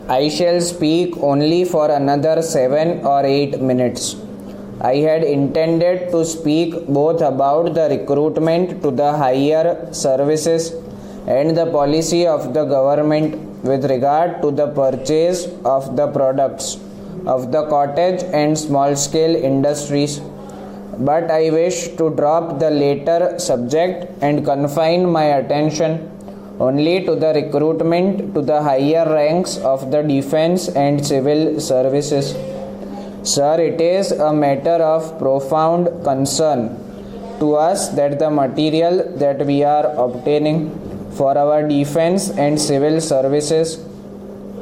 I shall speak only for another 7 or 8 minutes. I had intended to speak both about the recruitment to the higher services and the policy of the government with regard to the purchase of the products of the cottage and small scale industries. But I wish to drop the latter subject and confine my attention only to the recruitment to the higher ranks of the defense and civil services. Sir, it is a matter of profound concern to us that the material that we are obtaining for our defense and civil services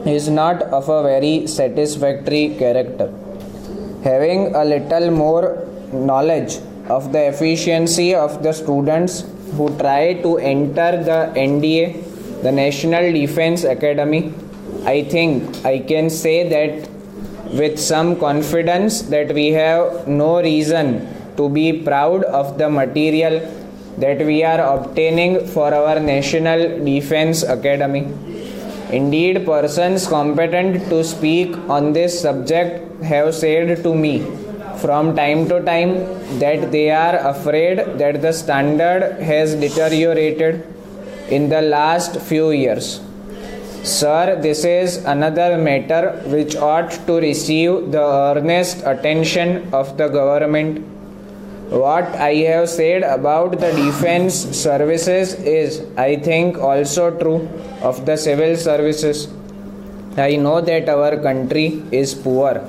is not of a very satisfactory character. Having a little more knowledge of the efficiency of the students who try to enter the NDA, the National Defense Academy, I think I can say that with some confidence that we have no reason to be proud of the material that we are obtaining for our National Defense Academy. Indeed, persons competent to speak on this subject have said to me from time to time that they are afraid that the standard has deteriorated in the last few years. Sir, this is another matter which ought to receive the earnest attention of the government. What I have said about the defense services is, I think, also true of the civil services. I know that our country is poor,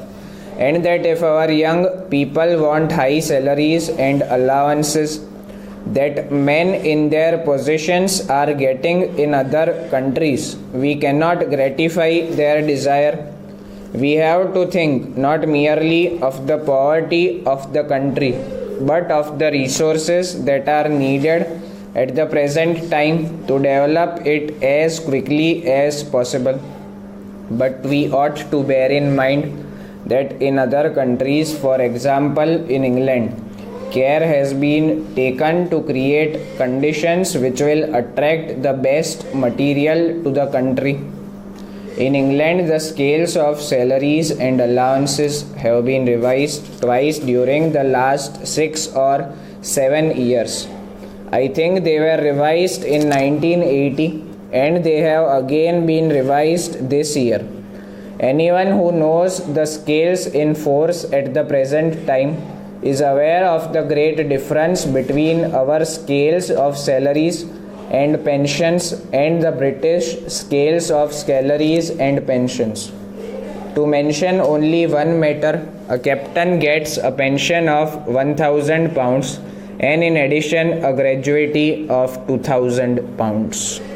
and that if our young people want high salaries and allowances that men in their positions are getting in other countries, we cannot gratify their desire. We have to think not merely of the poverty of the country, but of the resources that are needed at the present time to develop it as quickly as possible. But we ought to bear in mind that in other countries, for example in England, care has been taken to create conditions which will attract the best material to the country. In England, the scales of salaries and allowances have been revised twice during the last 6 or 7 years. I think they were revised in 1980 and they have again been revised this year. Anyone who knows the scales in force at the present time is aware of the great difference between our scales of salaries and pensions and the British scales of salaries and pensions. To mention only one matter, a captain gets a pension of £1,000 and in addition a gratuity of £2,000.